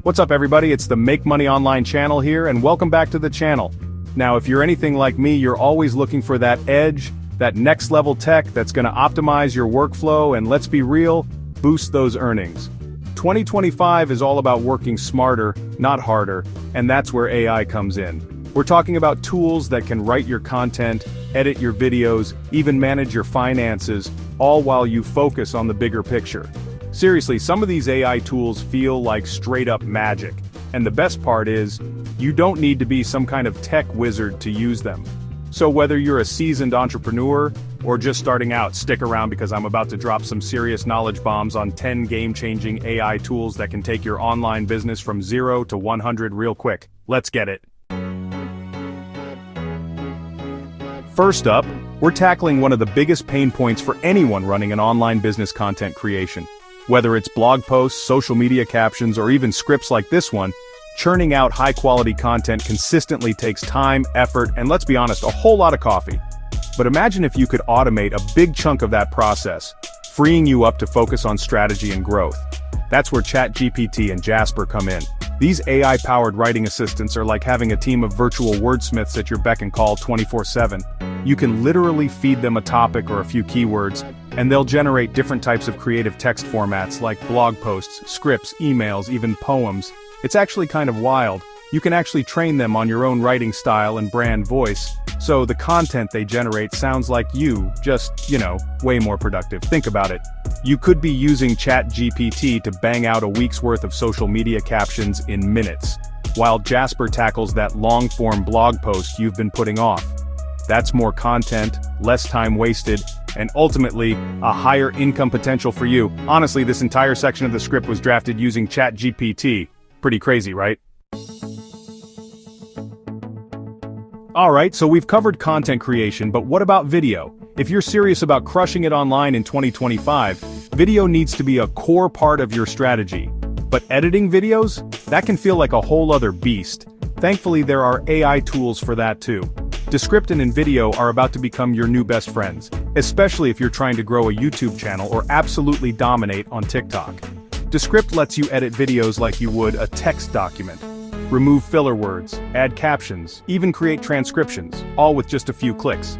What's up everybody, it's the Make Money Online channel here and welcome back to the channel. Now if you're anything like me, you're always looking for that edge, that next level tech that's gonna optimize your workflow and let's be real, boost those earnings. 2025 is all about working smarter, not harder, and that's where AI comes in. We're talking about tools that can write your content, edit your videos, even manage your finances, all while you focus on the bigger picture. Seriously, some of these AI tools feel like straight-up magic, and the best part is, you don't need to be some kind of tech wizard to use them. So whether you're a seasoned entrepreneur, or just starting out, stick around because I'm about to drop some serious knowledge bombs on 10 game-changing AI tools that can take your online business from 0 to 100 real quick. Let's get it. First up, we're tackling one of the biggest pain points for anyone running an online business content creation. Whether it's blog posts, social media captions, or even scripts like this one, churning out high-quality content consistently takes time, effort, and let's be honest, a whole lot of coffee. But imagine if you could automate a big chunk of that process, freeing you up to focus on strategy and growth. That's where ChatGPT and Jasper come in. These AI-powered writing assistants are like having a team of virtual wordsmiths at your beck and call 24/7. You can literally feed them a topic or a few keywords, and they'll generate different types of creative text formats like blog posts, scripts, emails, even poems. It's actually kind of wild. You can actually train them on your own writing style and brand voice, so the content they generate sounds like you, just, way more productive. Think about it. You could be using ChatGPT to bang out a week's worth of social media captions in minutes, while Jasper tackles that long-form blog post you've been putting off. That's more content, less time wasted, and ultimately, a higher income potential for you. Honestly, this entire section of the script was drafted using ChatGPT. Pretty crazy, right? Alright, so we've covered content creation, but what about video? If you're serious about crushing it online in 2025, video needs to be a core part of your strategy. But editing videos? That can feel like a whole other beast. Thankfully, there are AI tools for that too. Descript and InVideo are about to become your new best friends, especially if you're trying to grow a YouTube channel or absolutely dominate on TikTok. Descript lets you edit videos like you would a text document. Remove filler words, add captions, even create transcriptions, all with just a few clicks.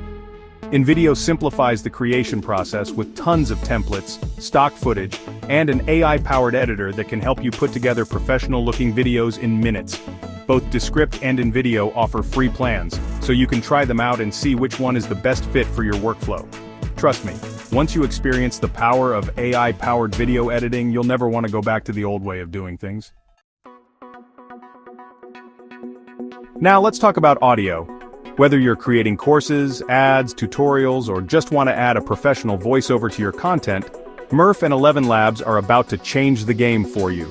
InVideo simplifies the creation process with tons of templates, stock footage, and an AI-powered editor that can help you put together professional-looking videos in minutes. Both Descript and InVideo offer free plans, so you can try them out and see which one is the best fit for your workflow. Trust me, once you experience the power of AI-powered video editing, you'll never want to go back to the old way of doing things. Now let's talk about audio. Whether you're creating courses, ads, tutorials, or just want to add a professional voiceover to your content, Murph and 11 Labs are about to change the game for you.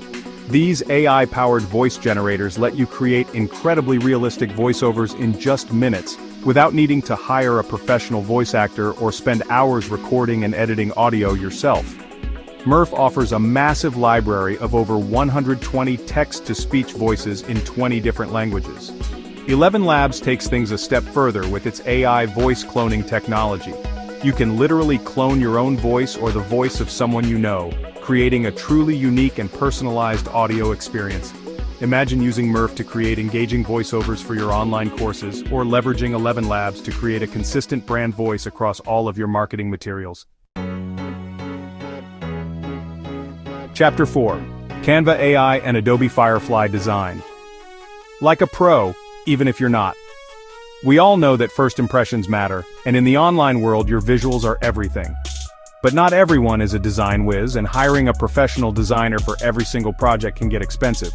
These AI-powered voice generators let you create incredibly realistic voiceovers in just minutes, without needing to hire a professional voice actor or spend hours recording and editing audio yourself. Murph offers a massive library of over 120 text-to-speech voices in 20 different languages. 11 Labs takes things a step further with its AI voice cloning technology. You can literally clone your own voice or the voice of someone you know, creating a truly unique and personalized audio experience. Imagine using Murph to create engaging voiceovers for your online courses, or leveraging 11 Labs to create a consistent brand voice across all of your marketing materials. Chapter 4. Canva AI and Adobe Firefly Design. Like a pro, even if you're not. We all know that first impressions matter, and in the online world your visuals are everything. But not everyone is a design whiz, and hiring a professional designer for every single project can get expensive.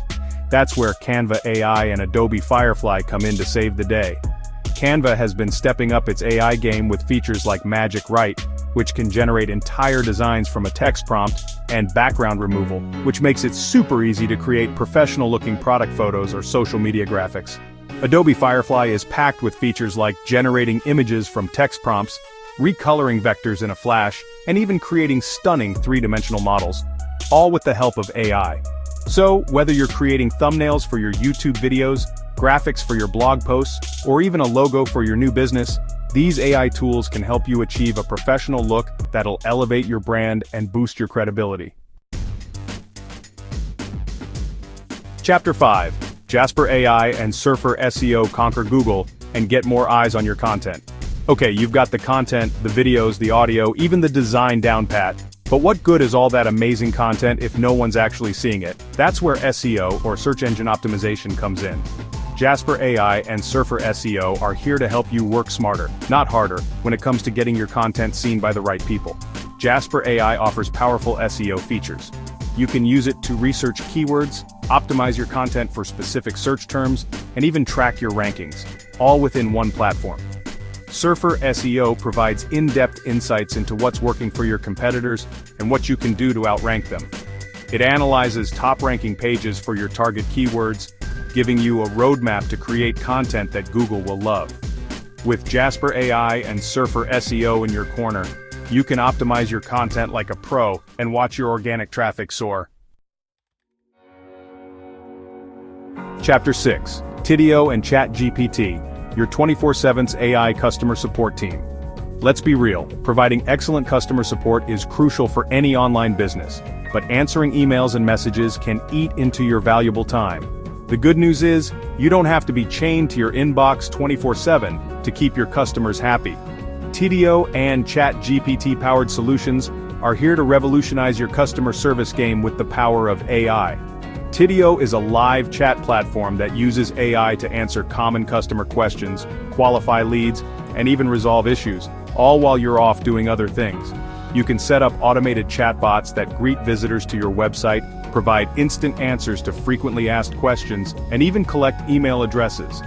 That's where Canva AI and Adobe Firefly come in to save the day. Canva has been stepping up its AI game with features like Magic Write, which can generate entire designs from a text prompt, and background removal, which makes it super easy to create professional-looking product photos or social media graphics. Adobe Firefly is packed with features like generating images from text prompts, recoloring vectors in a flash, and even creating stunning three-dimensional models, all with the help of AI. So, whether you're creating thumbnails for your YouTube videos, graphics for your blog posts, or even a logo for your new business, these AI tools can help you achieve a professional look that'll elevate your brand and boost your credibility. Chapter 5. Jasper AI and Surfer SEO conquer Google and get more eyes on your content. Okay, you've got the content, the videos, the audio, even the design down pat. But what good is all that amazing content if no one's actually seeing it? That's where SEO, or search engine optimization, comes in. Jasper AI and Surfer SEO are here to help you work smarter, not harder, when it comes to getting your content seen by the right people. Jasper AI offers powerful SEO features. You can use it to research keywords, optimize your content for specific search terms, and even track your rankings, all within one platform. Surfer SEO provides in-depth insights into what's working for your competitors and what you can do to outrank them. It analyzes top-ranking pages for your target keywords, giving you a roadmap to create content that Google will love. With Jasper AI and Surfer SEO in your corner, you can optimize your content like a pro and watch your organic traffic soar. Chapter 6. Tidio and ChatGPT, your 24/7 AI customer support team. Let's be real, providing excellent customer support is crucial for any online business, but answering emails and messages can eat into your valuable time. The good news is, you don't have to be chained to your inbox 24/7 to keep your customers happy. Tidio and ChatGPT-powered solutions are here to revolutionize your customer service game with the power of AI. Tidio is a live chat platform that uses AI to answer common customer questions, qualify leads, and even resolve issues, all while you're off doing other things. You can set up automated chatbots that greet visitors to your website, provide instant answers to frequently asked questions, and even collect email addresses.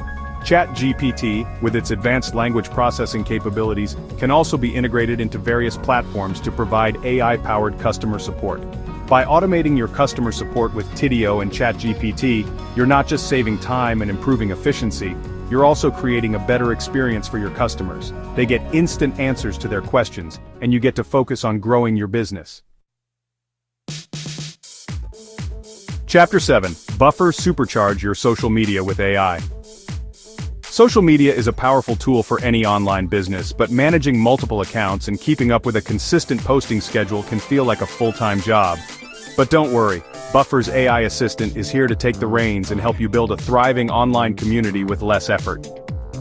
ChatGPT, with its advanced language processing capabilities, can also be integrated into various platforms to provide AI-powered customer support. By automating your customer support with Tidio and ChatGPT, you're not just saving time and improving efficiency, you're also creating a better experience for your customers. They get instant answers to their questions, and you get to focus on growing your business. Chapter 7. Buffer Supercharge your social media with AI. Social media is a powerful tool for any online business, but managing multiple accounts and keeping up with a consistent posting schedule can feel like a full-time job. But don't worry, Buffer's AI assistant is here to take the reins and help you build a thriving online community with less effort.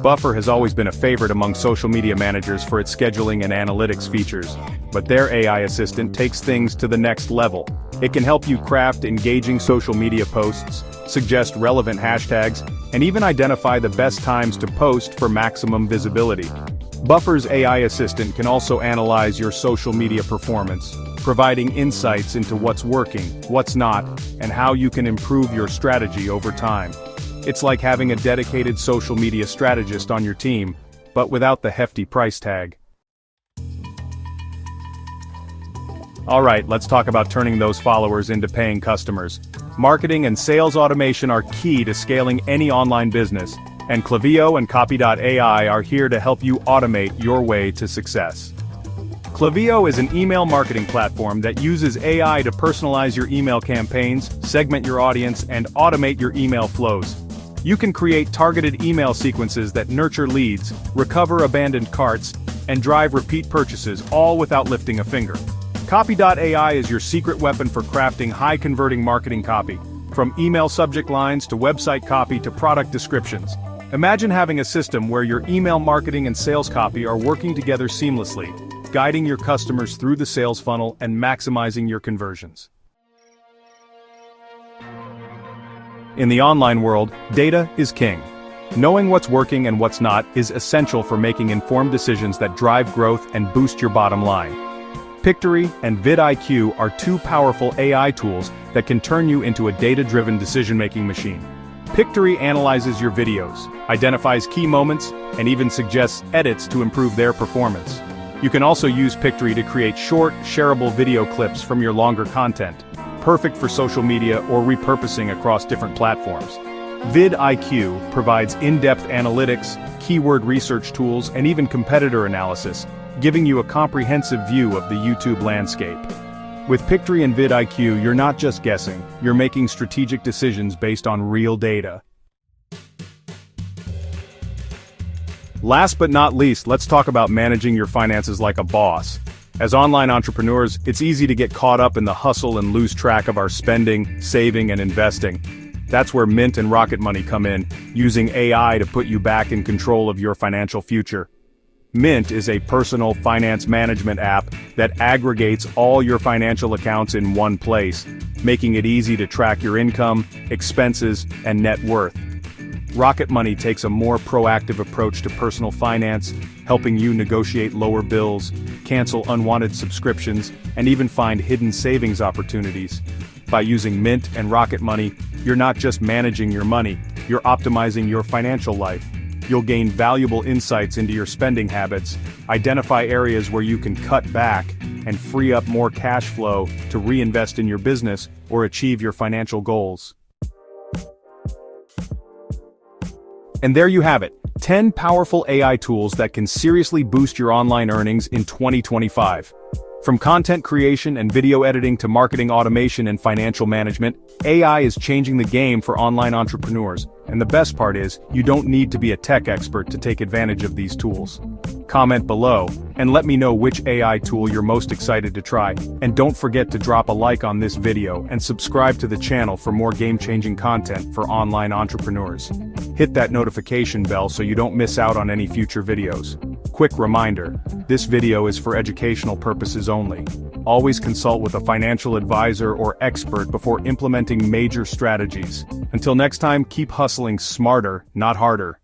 Buffer has always been a favorite among social media managers for its scheduling and analytics features, but their AI assistant takes things to the next level. It can help you craft engaging social media posts, suggest relevant hashtags, and even identify the best times to post for maximum visibility. Buffer's AI assistant can also analyze your social media performance, providing insights into what's working, what's not, and how you can improve your strategy over time. It's like having a dedicated social media strategist on your team, but without the hefty price tag. Alright, let's talk about turning those followers into paying customers. Marketing and sales automation are key to scaling any online business, and Klaviyo and Copy.ai are here to help you automate your way to success. Klaviyo is an email marketing platform that uses AI to personalize your email campaigns, segment your audience, and automate your email flows. You can create targeted email sequences that nurture leads, recover abandoned carts, and drive repeat purchases, all without lifting a finger. Copy.ai is your secret weapon for crafting high-converting marketing copy, from email subject lines to website copy to product descriptions. Imagine having a system where your email marketing and sales copy are working together seamlessly, guiding your customers through the sales funnel and maximizing your conversions. In the online world, data is king. Knowing what's working and what's not is essential for making informed decisions that drive growth and boost your bottom line. Pictory and vidIQ are two powerful AI tools that can turn you into a data-driven decision-making machine. Pictory analyzes your videos, identifies key moments, and even suggests edits to improve their performance. You can also use Pictory to create short, shareable video clips from your longer content, perfect for social media or repurposing across different platforms. vidIQ provides in-depth analytics, keyword research tools, and even competitor analysis, giving you a comprehensive view of the YouTube landscape. With Pictory and vidIQ, you're not just guessing, you're making strategic decisions based on real data. Last but not least, let's talk about managing your finances like a boss. As online entrepreneurs, it's easy to get caught up in the hustle and lose track of our spending, saving, and investing. That's where Mint and Rocket Money come in, using AI to put you back in control of your financial future. Mint is a personal finance management app that aggregates all your financial accounts in one place, making it easy to track your income, expenses, and net worth. Rocket Money takes a more proactive approach to personal finance, helping you negotiate lower bills, cancel unwanted subscriptions, and even find hidden savings opportunities. By using Mint and Rocket Money, you're not just managing your money, you're optimizing your financial life. You'll gain valuable insights into your spending habits, identify areas where you can cut back, and free up more cash flow to reinvest in your business or achieve your financial goals. And there you have it, 10 powerful AI tools that can seriously boost your online earnings in 2025. From content creation and video editing to marketing automation and financial management, AI is changing the game for online entrepreneurs. And the best part is, you don't need to be a tech expert to take advantage of these tools. Comment below, and let me know which AI tool you're most excited to try. And don't forget to drop a like on this video and subscribe to the channel for more game-changing content for online entrepreneurs. Hit that notification bell so you don't miss out on any future videos. Quick reminder, this video is for educational purposes only. Always consult with a financial advisor or expert before implementing major strategies. Until next time, keep hustling smarter, not harder.